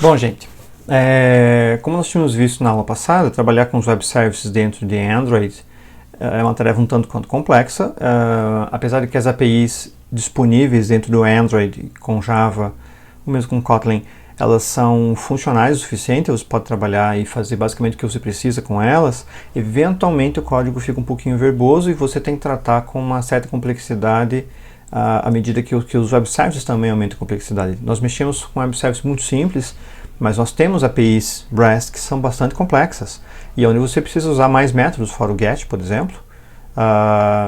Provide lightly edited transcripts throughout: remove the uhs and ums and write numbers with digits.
Bom, gente, como nós tínhamos visto na aula passada, trabalhar com os web services dentro de Android é uma tarefa um tanto quanto complexa, apesar de que as APIs disponíveis dentro do Android com Java, ou mesmo com Kotlin, elas são funcionais o suficiente, você pode trabalhar e fazer basicamente o que você precisa com elas. Eventualmente o código fica um pouquinho verboso e você tem que tratar com uma certa complexidade à medida que os web services também aumentam a complexidade. Nós mexemos com web services muito simples, mas nós temos APIs REST que são bastante complexas, e onde você precisa usar mais métodos, fora o GET, por exemplo,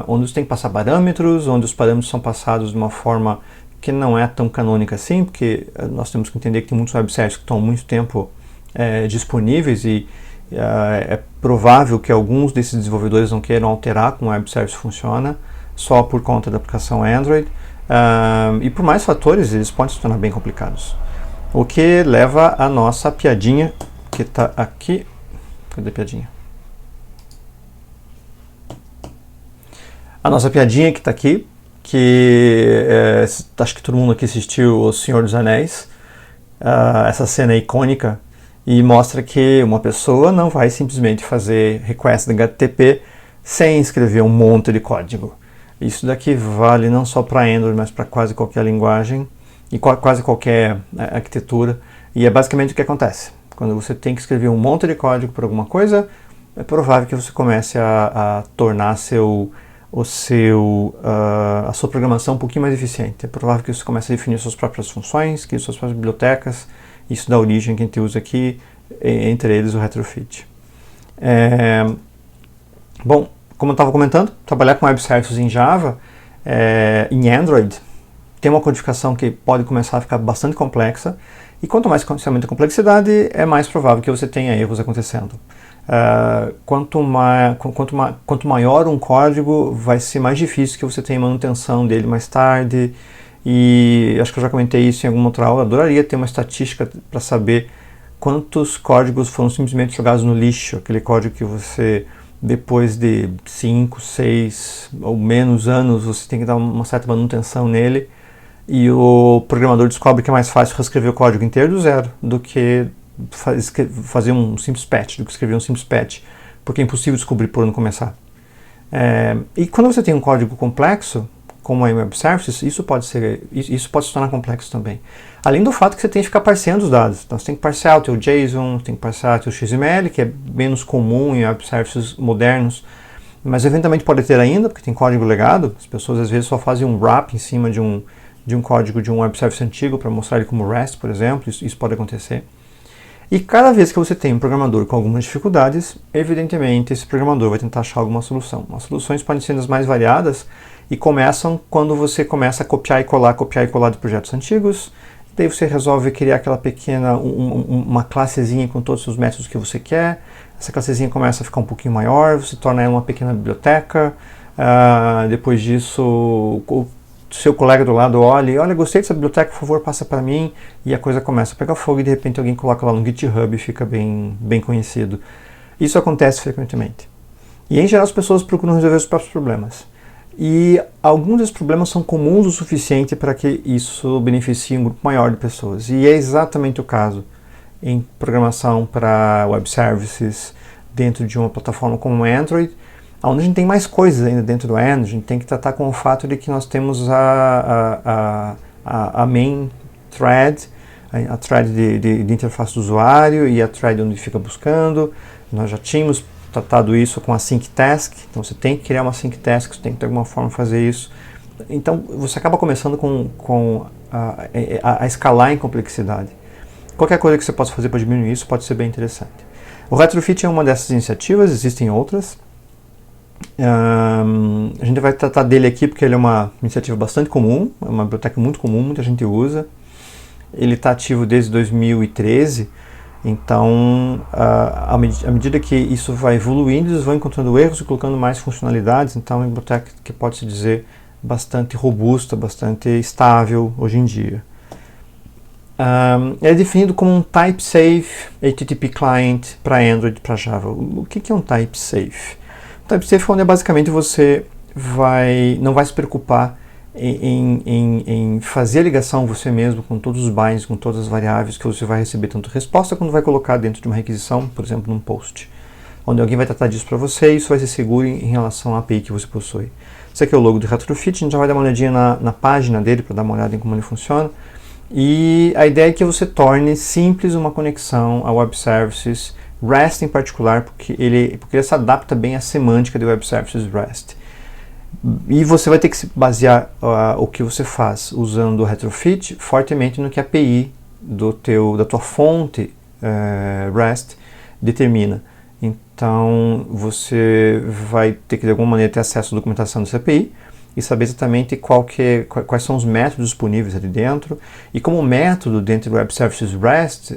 onde você tem que passar parâmetros, onde os parâmetros são passados de uma forma que não é tão canônica assim, porque nós temos que entender que tem muitos web services que estão há muito tempo disponíveis e é provável que alguns desses desenvolvedores não queiram alterar como o web service funciona, só por conta da aplicação Android, e por mais fatores eles podem se tornar bem complicados. O que leva a nossa piadinha, que está aqui. Cadê a piadinha? A nossa piadinha que está aqui, que acho que todo mundo aqui assistiu O Senhor dos Anéis, essa cena icônica, e mostra que uma pessoa não vai simplesmente fazer request de HTTP sem escrever um monte de código. Isso daqui vale não só para Android, mas para quase qualquer linguagem e quase qualquer arquitetura. E é basicamente o que acontece. Quando você tem que escrever um monte de código para alguma coisa, é provável que você comece a tornar a sua programação um pouquinho mais eficiente. É provável que você comece a definir suas próprias funções, que suas próprias bibliotecas. Isso dá origem que a gente usa aqui, entre eles o retrofit. Bom, como eu estava comentando, trabalhar com web services em Java, em Android, tem uma codificação que pode começar a ficar bastante complexa, e quanto mais você aumenta a complexidade, é mais provável que você tenha erros acontecendo. Quanto maior um código, vai ser mais difícil que você tenha manutenção dele mais tarde, e acho que eu já comentei isso em alguma outra aula. Adoraria ter uma estatística para saber quantos códigos foram simplesmente jogados no lixo, aquele código que você, depois de 5, 6 ou menos anos, você tem que dar uma certa manutenção nele, e o programador descobre que é mais fácil reescrever o código inteiro do zero do que fazer um simples patch, do que escrever um simples patch, porque é impossível descobrir por onde começar. E quando você tem um código complexo, como é em web services, isso pode se tornar complexo também. Além do fato que você tem que ficar parseando os dados. Então você tem que parsear o teu JSON, tem que parsear o teu XML, que é menos comum em web services modernos, mas eventualmente pode ter ainda, porque tem código legado. As pessoas às vezes só fazem um wrap em cima de um código de um web service antigo para mostrar ele como REST, por exemplo. Isso pode acontecer. E cada vez que você tem um programador com algumas dificuldades, evidentemente esse programador vai tentar achar alguma solução. As soluções podem ser as mais variadas e começam quando você começa a copiar e colar de projetos antigos. Daí você resolve criar aquela pequena, uma classezinha com todos os métodos que você quer. Essa classezinha começa a ficar um pouquinho maior, você torna ela uma pequena biblioteca. Depois disso, o seu colega do lado olha, gostei dessa biblioteca, por favor, passa para mim, e a coisa começa a pegar fogo e de repente alguém coloca lá no GitHub e fica bem conhecido. Isso acontece frequentemente. E em geral as pessoas procuram resolver os próprios problemas. E alguns desses problemas são comuns o suficiente para que isso beneficie um grupo maior de pessoas. E é exatamente o caso em programação para web services dentro de uma plataforma como o Android, onde a gente tem mais coisas ainda dentro do Android. A gente tem que tratar com o fato de que nós temos a main thread, a thread de interface do usuário e a thread onde fica buscando. Nós já tínhamos tratado isso com a sync task, então você tem que criar uma sync task, você tem que de alguma forma fazer isso. Então você acaba começando a escalar em complexidade. Qualquer coisa que você possa fazer para diminuir isso pode ser bem interessante. O retrofit é uma dessas iniciativas, existem outras. A gente vai tratar dele aqui porque ele é uma iniciativa bastante comum, é uma biblioteca muito comum, muita gente usa. Ele está ativo desde 2013, então à medida que isso vai evoluindo, eles vão encontrando erros e colocando mais funcionalidades. Então é uma biblioteca que pode-se dizer bastante robusta, bastante estável hoje em dia. É definido como um type-safe HTTP client para Android e para Java. O que é um type-safe? Type-safe é onde basicamente você não vai se preocupar em fazer a ligação você mesmo com todos os bindings, com todas as variáveis que você vai receber tanto resposta quando vai colocar dentro de uma requisição, por exemplo, num post, onde alguém vai tratar disso para você e isso vai ser seguro em relação à API que você possui. Esse aqui é o logo do Retrofit, a gente já vai dar uma olhadinha na página dele para dar uma olhada em como ele funciona. E a ideia é que você torne simples uma conexão a Web Services, REST em particular, porque ele se adapta bem à semântica de Web Services REST. E você vai ter que se basear o que você faz usando o Retrofit fortemente no que a API da tua fonte REST determina. Então você vai ter que de alguma maneira ter acesso à documentação dessa API e saber exatamente quais são os métodos disponíveis ali dentro. E como método dentro do Web Services REST,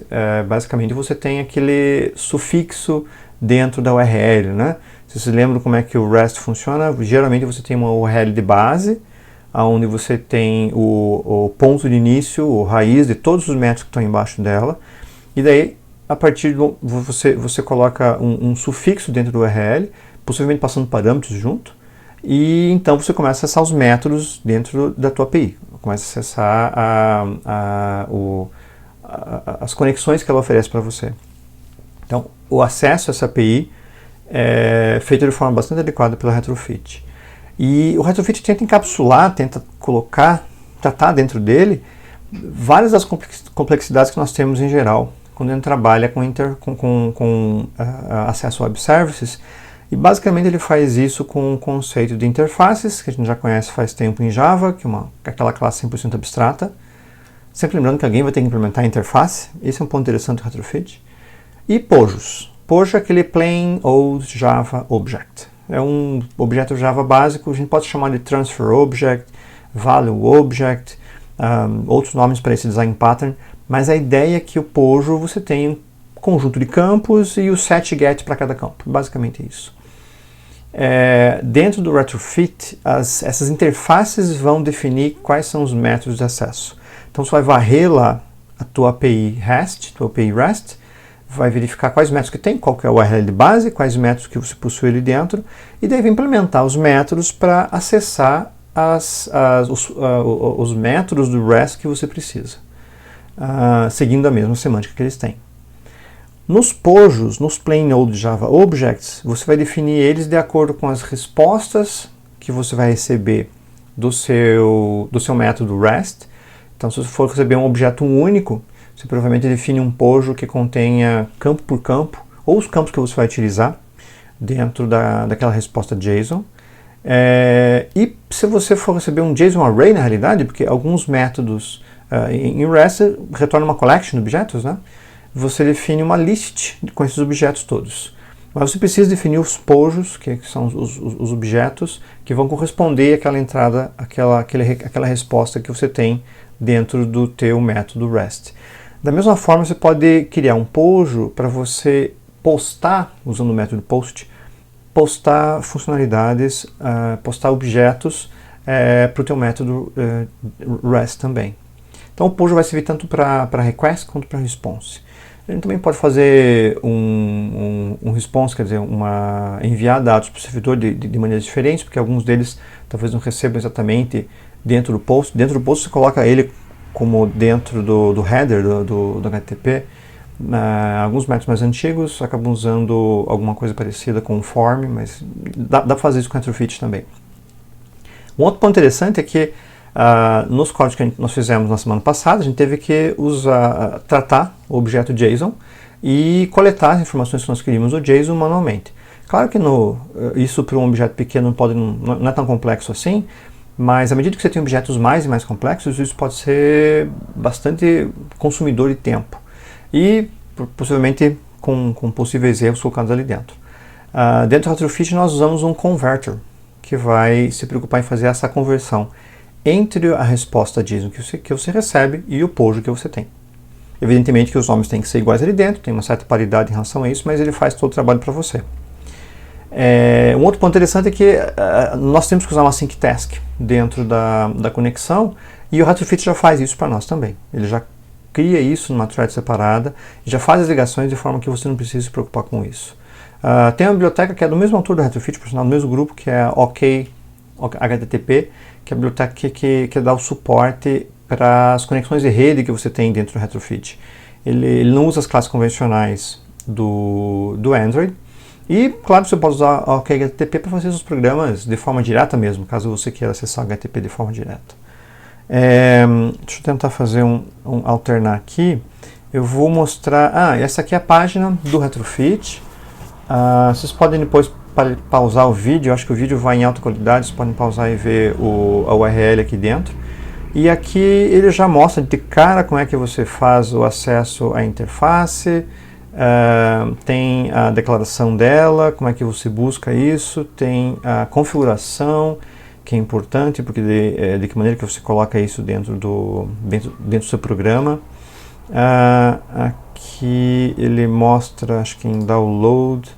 basicamente você tem aquele sufixo dentro da URL, né? Se você lembra como é que o REST funciona, geralmente você tem uma URL de base, onde você tem o ponto de início, o raiz de todos os métodos que estão embaixo dela, e daí a partir do você coloca um sufixo dentro do URL, possivelmente passando parâmetros junto, e então você começa a acessar os métodos dentro da tua API, começa a acessar as conexões que ela oferece para você. Então, o acesso a essa API é feito de forma bastante adequada pela Retrofit. E o Retrofit tenta encapsular, tenta tratar dentro dele várias das complexidades que nós temos em geral quando a gente trabalha com acesso a Web Services. E basicamente ele faz isso com o conceito de interfaces, que a gente já conhece faz tempo em Java, que é aquela classe 100% abstrata. Sempre lembrando que alguém vai ter que implementar a interface, esse é um ponto interessante do Retrofit. E POJOs. POJO é aquele Plain Old Java Object. É um objeto Java básico, a gente pode chamar de Transfer Object, Value Object, outros nomes para esse design pattern, mas a ideia é que o POJO você tem um conjunto de campos e o set get para cada campo, basicamente isso. Dentro do Retrofit, essas interfaces vão definir quais são os métodos de acesso. Então você vai varrer lá a tua API REST, vai verificar quais métodos que tem, qual que é o URL de base, quais métodos que você possui ali dentro, e daí vai implementar os métodos para acessar os métodos do REST que você precisa, seguindo a mesma semântica que eles têm. Nos POJOs, nos Plain Old Java Objects, você vai definir eles de acordo com as respostas que você vai receber do seu método REST. Então, se você for receber um objeto único, você provavelmente define um POJO que contenha campo por campo, ou os campos que você vai utilizar dentro daquela resposta JSON. E se você for receber um JSON Array, na realidade, porque alguns métodos em REST retornam uma collection de objetos, né? Você define uma list com esses objetos todos. Mas você precisa definir os POJOs, que são os objetos que vão corresponder àquela entrada, aquela resposta que você tem dentro do teu método REST. Da mesma forma, você pode criar um POJO para você postar, usando o método POST, postar funcionalidades, postar objetos para o teu método REST também. Então o POJO vai servir tanto para request quanto para response. A gente também pode fazer um response, quer dizer, enviar dados para o servidor de maneiras diferentes, porque alguns deles talvez não recebam exatamente dentro do post. Dentro do post você coloca ele como dentro do header do HTTP. Alguns métodos mais antigos acabam usando alguma coisa parecida com o form, mas dá para fazer isso com o Retrofit também. Um outro ponto interessante é que nos códigos que nós fizemos na semana passada, a gente teve que tratar o objeto JSON e coletar as informações que nós queríamos do JSON manualmente. Claro que isso para um objeto pequeno não é tão complexo assim, mas à medida que você tem objetos mais e mais complexos, isso pode ser bastante consumidor de tempo e possivelmente com possíveis erros colocados ali dentro. Dentro do Retrofit nós usamos um converter que vai se preocupar em fazer essa conversão entre a resposta JSON que você recebe e o POJO que você tem. Evidentemente que os nomes têm que ser iguais ali dentro, tem uma certa paridade em relação a isso, mas ele faz todo o trabalho para você. Um outro ponto interessante é que nós temos que usar uma sync task dentro da conexão e o Retrofit já faz isso para nós também. Ele já cria isso numa thread separada, já faz as ligações de forma que você não precisa se preocupar com isso. Tem uma biblioteca que é do mesmo autor do Retrofit, por sinal, do mesmo grupo, que é OK HTTP, que é a biblioteca que dá o suporte para as conexões de rede que você tem dentro do Retrofit. Ele não usa as classes convencionais do Android. E, claro, você pode usar o HTTP para fazer os programas de forma direta mesmo, caso você queira acessar o HTTP de forma direta. Deixa eu tentar fazer alternar aqui. Eu vou mostrar... essa aqui é a página do Retrofit. Vocês podem depois pausar o vídeo. Eu acho que o vídeo vai em alta qualidade. Vocês podem pausar e ver a URL aqui dentro. E aqui ele já mostra de cara como é que você faz o acesso à interface. Tem a declaração dela, como é que você busca isso. Tem a configuração, que é importante, porque de que maneira que você coloca isso dentro do seu programa. Aqui ele mostra, acho que em download,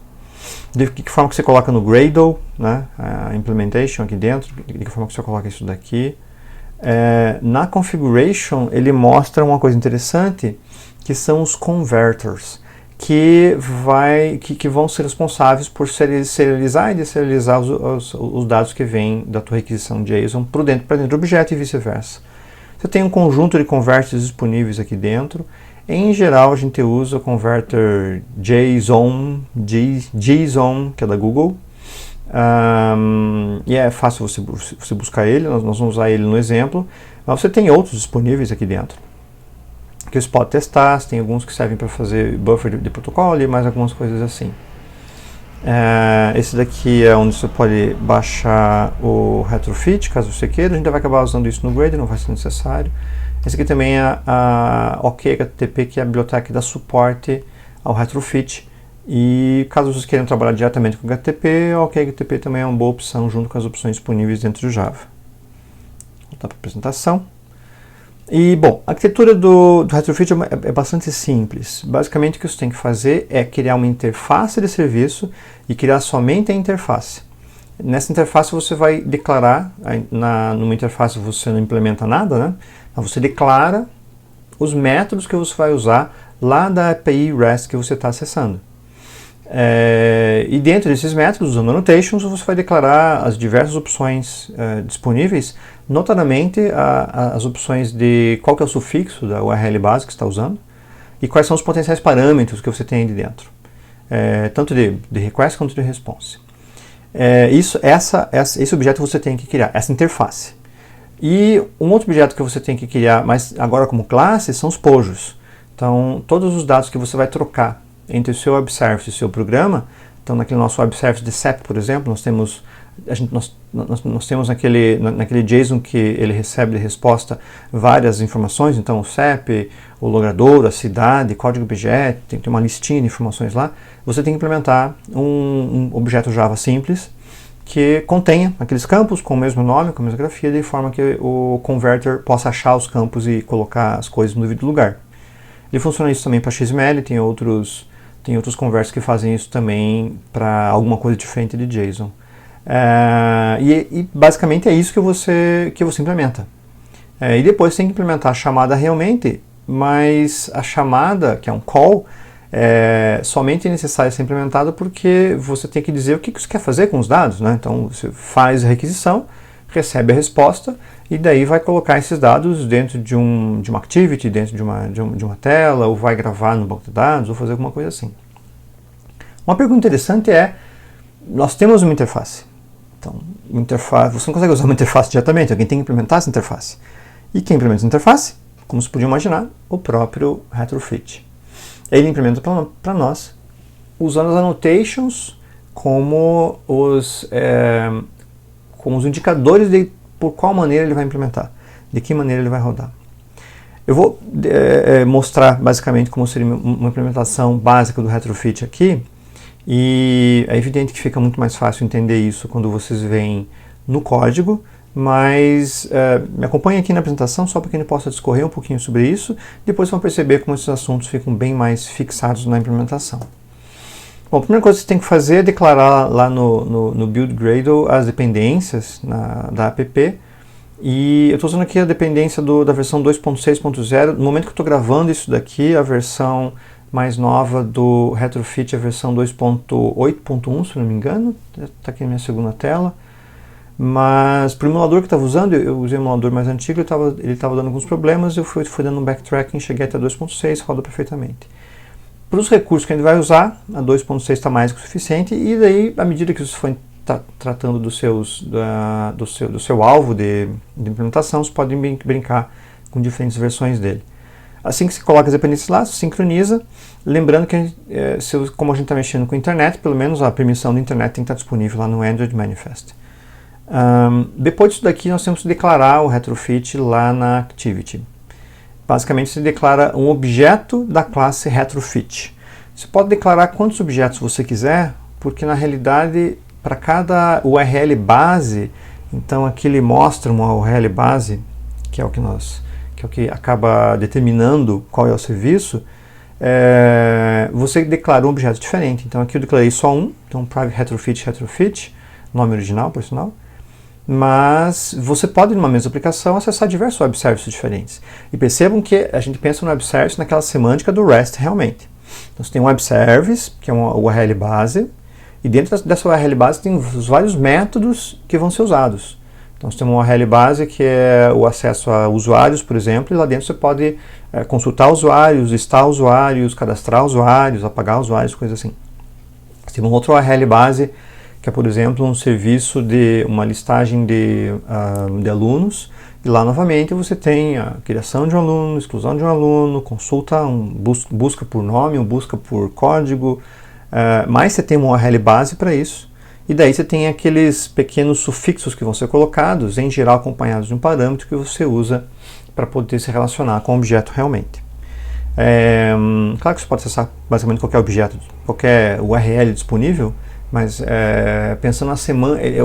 de que forma que você coloca no Gradle, né, a implementation aqui dentro, de que forma que você coloca isso daqui. Na configuration ele mostra uma coisa interessante, que são os converters, que vão ser responsáveis por serializar e deserializar os dados que vêm da tua requisição JSON para dentro do objeto e vice-versa. Você tem um conjunto de converters disponíveis aqui dentro. Em geral, a gente usa o converter JSON, que é da Google. E é fácil você buscar ele, nós vamos usar ele no exemplo. Mas você tem outros disponíveis aqui dentro, que você pode testar. Tem alguns que servem para fazer buffer de protocolo e mais algumas coisas assim. Esse daqui é onde você pode baixar o Retrofit, caso você queira. A gente vai acabar usando isso no Gradle, não vai ser necessário. Esse aqui também é a OKHTTP, que é a biblioteca que dá suporte ao Retrofit. E caso vocês queiram trabalhar diretamente com HTTP, o OKHTTP também é uma boa opção junto com as opções disponíveis dentro do Java. Vou voltar para a apresentação. E, bom, a arquitetura do Retrofit é bastante simples. Basicamente, o que você tem que fazer é criar uma interface de serviço e criar somente a interface. Nessa interface você vai declarar, numa interface você não implementa nada, né? Mas você declara os métodos que você vai usar lá da API REST que você está acessando. E dentro desses métodos, usando annotations, você vai declarar as diversas opções disponíveis, notadamente as opções de qual que é o sufixo da URL base que você está usando e quais são os potenciais parâmetros que você tem aí dentro, tanto de request quanto de response. Esse objeto você tem que criar, essa interface. E um outro objeto que você tem que criar, mas agora como classe, são os POJOs. Então, todos os dados que você vai trocar entre o seu web service e o seu programa. Então, naquele nosso web service de SAP, por exemplo, nós temos naquele JSON que ele recebe de resposta várias informações. Então, o SAP, o logrador, a cidade, código objeto, tem uma listinha de informações lá. Você tem que implementar um objeto Java simples que contenha aqueles campos com o mesmo nome, com a mesma grafia, de forma que o converter possa achar os campos e colocar as coisas no devido lugar. Ele funciona isso também para XML, tem outros converters que fazem isso também para alguma coisa diferente de JSON. E basicamente é isso que você implementa. E depois tem que implementar a chamada realmente, mas a chamada, que é um call, somente é necessário ser implementada porque você tem que dizer o que você quer fazer com os dados, né? Então você faz a requisição, recebe a resposta e daí vai colocar esses dados dentro de uma activity, dentro de uma tela, ou vai gravar no banco de dados, ou fazer alguma coisa assim. Uma pergunta interessante nós temos uma interface. Então, você não consegue usar uma interface diretamente, alguém tem que implementar essa interface. E quem implementa essa interface? Como você podia imaginar, o próprio Retrofit. Ele implementa para nós, usando as annotations como os indicadores de por qual maneira ele vai implementar, de que maneira ele vai rodar. Eu vou mostrar basicamente como seria uma implementação básica do Retrofit aqui, e é evidente que fica muito mais fácil entender isso quando vocês veem no código, mas me acompanhem aqui na apresentação só para que a gente possa discorrer um pouquinho sobre isso, depois vão perceber como esses assuntos ficam bem mais fixados na implementação. Bom, a primeira coisa que você tem que fazer é declarar lá no build Gradle as dependências da app. E eu estou usando aqui a dependência da versão 2.6.0. No momento que eu estou gravando isso daqui, a versão mais nova do Retrofit é a versão 2.8.1, se não me engano. Está aqui na minha segunda tela. Mas para o emulador que eu estava usando, eu usei um emulador mais antigo, ele estava dando alguns problemas, eu fui dando um backtracking, cheguei até 2.6, roda perfeitamente. Para os recursos que a gente vai usar, a 2.6 está mais que o suficiente, e daí, à medida que você for tratando do seu alvo de implementação, você pode brincar com diferentes versões dele. Assim que você coloca as dependências lá, sincroniza, lembrando que como a gente está mexendo com a internet, pelo menos a permissão da internet tem que estar disponível lá no Android Manifest. Depois disso daqui, nós temos que declarar o retrofit lá na Activity. Basicamente, você declara um objeto da classe retrofit. Você pode declarar quantos objetos você quiser, porque na realidade, para cada URL base, então aqui ele mostra uma URL base, que é o que acaba determinando qual é o serviço, você declara um objeto diferente. Então aqui eu declarei só um, então private retrofit, nome original, por sinal. Mas você pode, numa mesma aplicação, acessar diversos web services diferentes. E percebam que a gente pensa no web service naquela semântica do REST realmente. Então você tem um web service, que é uma URL base, e dentro dessa URL base tem os vários métodos que vão ser usados. Então você tem uma URL base que é o acesso a usuários, por exemplo, e lá dentro você pode consultar usuários, listar usuários, cadastrar usuários, apagar usuários, coisas assim. Você tem uma outra URL base que é, por exemplo, um serviço de uma listagem de alunos, e lá novamente você tem a criação de um aluno, exclusão de um aluno, consulta, busca por nome, busca por código, mas você tem uma URL base para isso, e daí você tem aqueles pequenos sufixos que vão ser colocados, em geral acompanhados de um parâmetro que você usa para poder se relacionar com o objeto realmente. Claro que você pode acessar basicamente qualquer objeto, qualquer URL disponível, mas pensando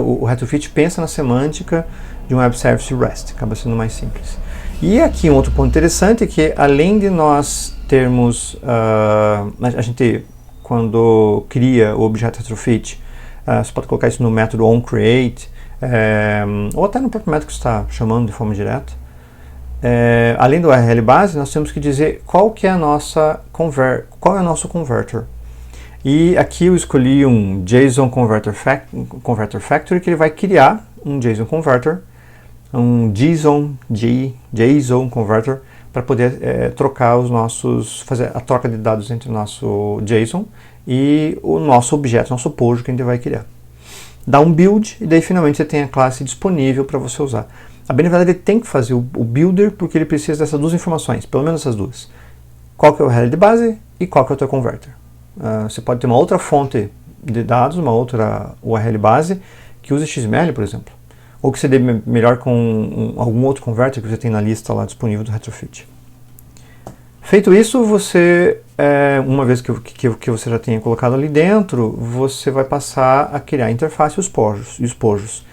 o retrofit pensa na semântica de um web service REST, acaba sendo mais simples. E aqui um outro ponto interessante é que, além de nós termos, a gente quando cria o objeto retrofit, você pode colocar isso no método onCreate, ou até no próprio método que você está chamando de forma direta. Além do URL base, nós temos que dizer qual é o nosso converter. E aqui eu escolhi um JSON Converter Factory, que ele vai criar um JSON Converter, um JSON Converter, para poder fazer a troca de dados entre o nosso JSON e o nosso objeto, nosso POJO que a gente vai criar. Dá um build e daí finalmente você tem a classe disponível para você usar. Bem, na verdade, ele tem que fazer o builder porque ele precisa dessas duas informações, pelo menos essas duas. Qual que é o URL de base e qual que é o teu converter. Você pode ter uma outra fonte de dados, uma outra URL base, que use XML, por exemplo. Ou que você dê melhor com algum outro converter que você tem na lista lá disponível do retrofit. Feito isso, você, uma vez que você já tenha colocado ali dentro, você vai passar a criar a interface e os POJOs.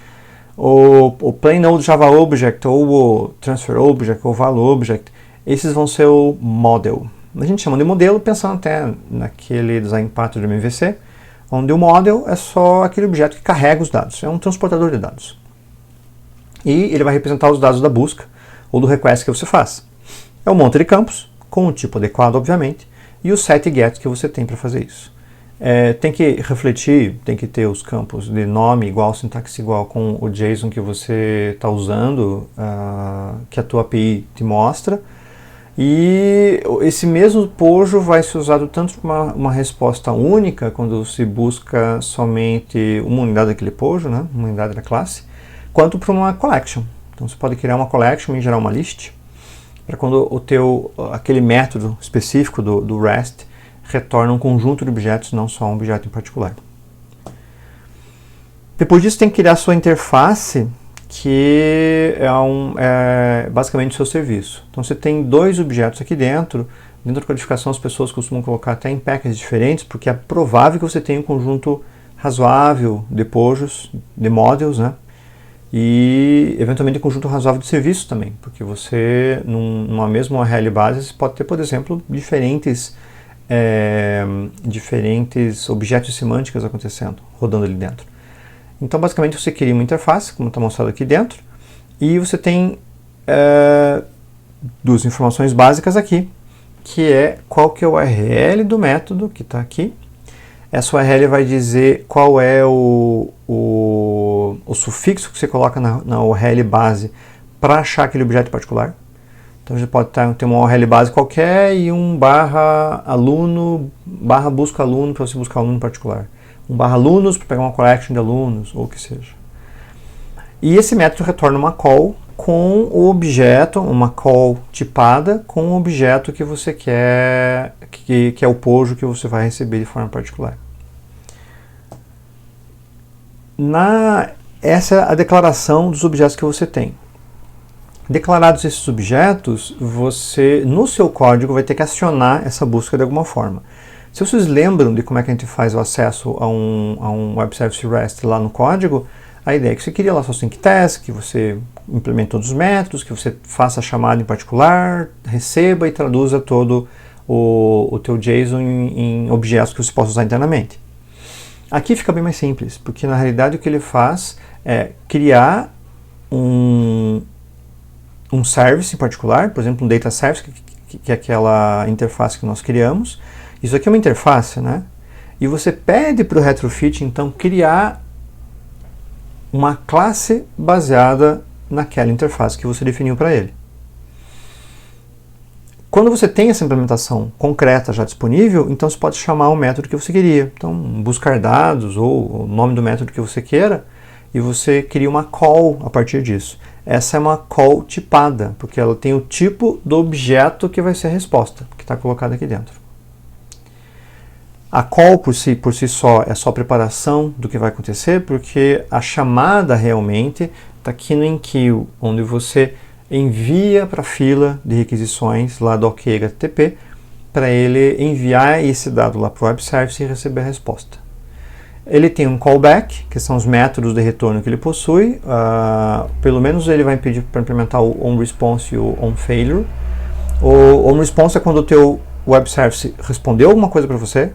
O Plain Old Java Object, ou o Transfer Object, ou Value Object, esses vão ser o model. A gente chama de modelo pensando até naquele design pattern do MVC, onde o model é só aquele objeto que carrega os dados, é um transportador de dados. E ele vai representar os dados da busca ou do request que você faz. É um monte de campos, com um tipo adequado, obviamente, e o set e get que você tem para fazer isso. Tem que refletir, tem que ter os campos de nome igual, sintaxe igual com o JSON que você está usando, que a tua API te mostra. E esse mesmo POJO vai ser usado tanto para uma resposta única, quando se busca somente uma unidade daquele POJO, né, uma unidade da classe, quanto para uma collection. Então você pode criar uma collection e gerar uma list, para quando aquele método específico do REST retorna um conjunto de objetos, não só um objeto em particular. Depois disso tem que criar a sua interface, que é basicamente o seu serviço. Então você tem dois objetos aqui dentro. Dentro da codificação as pessoas costumam colocar até em packages diferentes, porque é provável que você tenha um conjunto razoável de POJOs, de models, né? E eventualmente um conjunto razoável de serviços também, porque você, numa mesma URL base, você pode ter, por exemplo, diferentes objetos semânticos acontecendo, rodando ali dentro. Então, basicamente, você cria uma interface, como está mostrado aqui dentro, e você tem duas informações básicas aqui, que é qual que é o URL do método que está aqui. Essa URL vai dizer qual é o sufixo que você coloca na URL base para achar aquele objeto particular. Então a gente pode ter uma URL base qualquer e um barra aluno, barra busca aluno para você buscar aluno particular. Um barra alunos para pegar uma collection de alunos, ou o que seja. E esse método retorna uma call com o objeto, uma call tipada com o objeto que você quer, que é o pojo que você vai receber de forma particular. Essa é a declaração dos objetos que você tem. Declarados esses objetos, você, no seu código, vai ter que acionar essa busca de alguma forma. Se vocês lembram de como é que a gente faz o acesso a um Web Service REST lá no código, a ideia é que você cria lá seu sync task, que você implemente todos os métodos, que você faça a chamada em particular, receba e traduza todo o teu JSON em objetos que você possa usar internamente. Aqui fica bem mais simples, porque na realidade o que ele faz é criar um service em particular, por exemplo, um data service, que é aquela interface que nós criamos. Isso aqui é uma interface, né? E você pede para o retrofit, então, criar uma classe baseada naquela interface que você definiu para ele. Quando você tem essa implementação concreta já disponível, então você pode chamar o método que você queria. Então, buscar dados ou o nome do método que você queira, e você cria uma call a partir disso. Essa é uma call tipada, porque ela tem o tipo do objeto que vai ser a resposta, que está colocada aqui dentro. A call por si só é só preparação do que vai acontecer, porque a chamada realmente está aqui no enqueue, onde você envia para a fila de requisições lá do OK HTTP, para ele enviar esse dado lá para o Web Service e receber a resposta. Ele tem um callback, que são os métodos de retorno que ele possui. Pelo menos ele vai pedir para implementar o onResponse e o onFailure. O onResponse é quando o teu Web Service respondeu alguma coisa para você.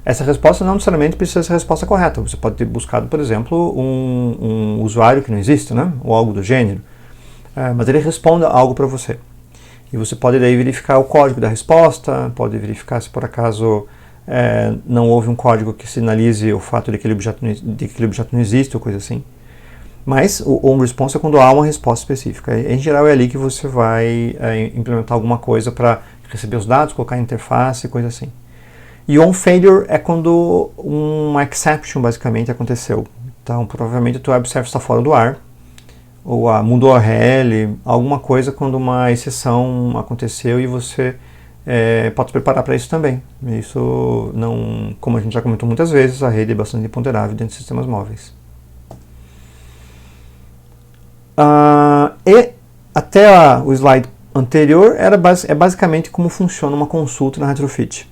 Essa resposta não necessariamente precisa ser a resposta correta. Você pode ter buscado, por exemplo, um usuário que não existe, né? Ou algo do gênero. Mas ele responde algo para você. E você pode daí verificar o código da resposta, pode verificar se por acaso não houve um código que sinalize o fato de que aquele objeto não existe ou coisa assim. Mas o onResponse é quando há uma resposta específica. Em geral é ali que você vai implementar alguma coisa para receber os dados, colocar a interface, coisa assim. E o onFailure é quando uma exception basicamente aconteceu. Então provavelmente o teu web service está fora do ar, ou mudou a URL, alguma coisa quando uma exceção aconteceu e você pode se preparar para isso também. Isso não, como a gente já comentou muitas vezes, a rede é bastante imponderável dentro de sistemas móveis. E até o slide anterior é basicamente como funciona uma consulta na retrofit,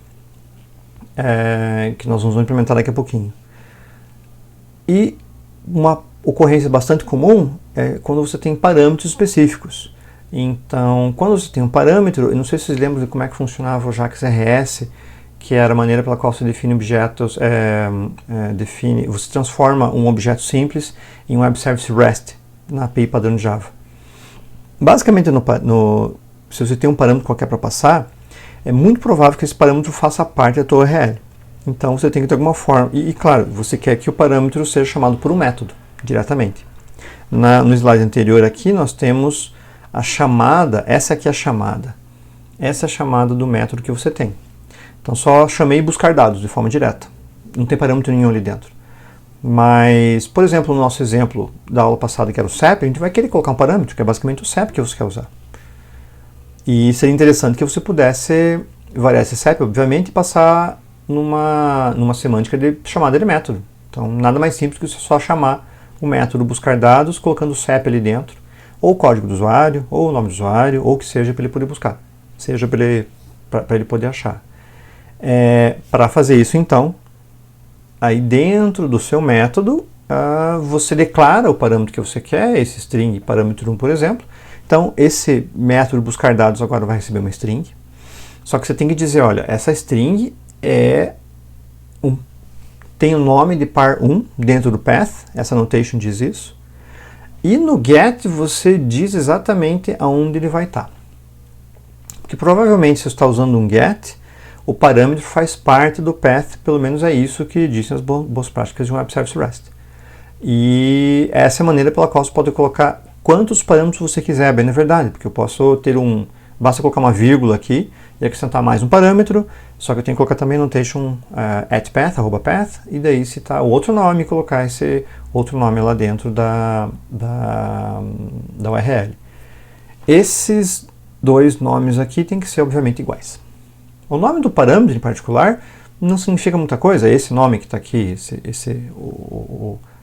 que nós vamos implementar daqui a pouquinho. E uma ocorrência bastante comum é quando você tem parâmetros específicos. Então, quando você tem um parâmetro, eu não sei se vocês lembram de como é que funcionava o JAX RS, que era a maneira pela qual você define objetos, você transforma um objeto simples em um Web Service REST na API padrão de Java. Basicamente, se você tem um parâmetro qualquer para passar, é muito provável que esse parâmetro faça parte da tua URL. Então, você tem que ter alguma forma, e claro, você quer que o parâmetro seja chamado por um método, diretamente. No slide anterior aqui, nós temos a chamada, essa aqui é a chamada. Essa é a chamada do método que você tem. Então só chamei buscar dados de forma direta. Não tem parâmetro nenhum ali dentro. Mas, por exemplo, no nosso exemplo da aula passada, que era o CEP, a gente vai querer colocar um parâmetro, que é basicamente o CEP que você quer usar. E seria interessante que você pudesse variar esse CEP, obviamente, e passar numa semântica de chamada de método. Então nada mais simples que você só chamar o método buscar dados, colocando o CEP ali dentro, ou o código do usuário, ou o nome do usuário, ou o que seja para ele poder buscar, seja para ele poder achar. Para fazer isso, então, aí dentro do seu método, você declara o parâmetro que você quer, esse string parâmetro 1, por exemplo. Então, esse método buscar dados agora vai receber uma string. Só que você tem que dizer, olha, essa string tem o nome de par1 dentro do path, essa notation diz isso. E no get você diz exatamente aonde ele vai estar. Porque provavelmente se você está usando um get, o parâmetro faz parte do path, pelo menos é isso que dizem as boas práticas de um Web Service REST. E essa é a maneira pela qual você pode colocar quantos parâmetros você quiser, bem na verdade, porque eu posso ter basta colocar uma vírgula aqui e acrescentar mais um parâmetro, só que eu tenho que colocar também annotation @path, @path, e daí citar o outro nome e colocar esse outro nome lá dentro da URL. Esses dois nomes aqui têm que ser obviamente iguais. O nome do parâmetro em particular não significa muita coisa, esse nome que está aqui,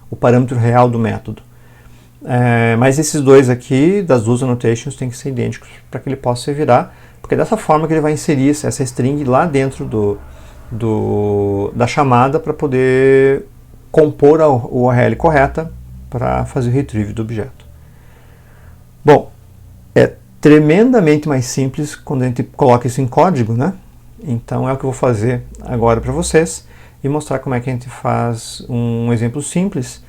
o parâmetro real do método. Mas esses dois aqui, das duas annotations, tem que ser idênticos para que ele possa se virar, porque é dessa forma que ele vai inserir essa string lá dentro da chamada para poder compor a URL correta para fazer o retrieve do objeto. Bom, é tremendamente mais simples quando a gente coloca isso em código, né? Então é o que eu vou fazer agora para vocês e mostrar como é que a gente faz um exemplo simples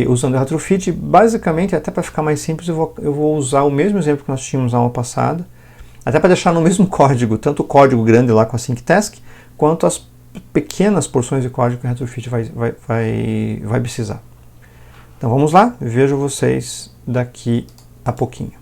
usando o retrofit. Basicamente, até para ficar mais simples, eu vou usar o mesmo exemplo que nós tínhamos na aula passada, até para deixar no mesmo código, tanto o código grande lá com a sync task, quanto as pequenas porções de código que o retrofit vai precisar. Então vamos lá, vejo vocês daqui a pouquinho.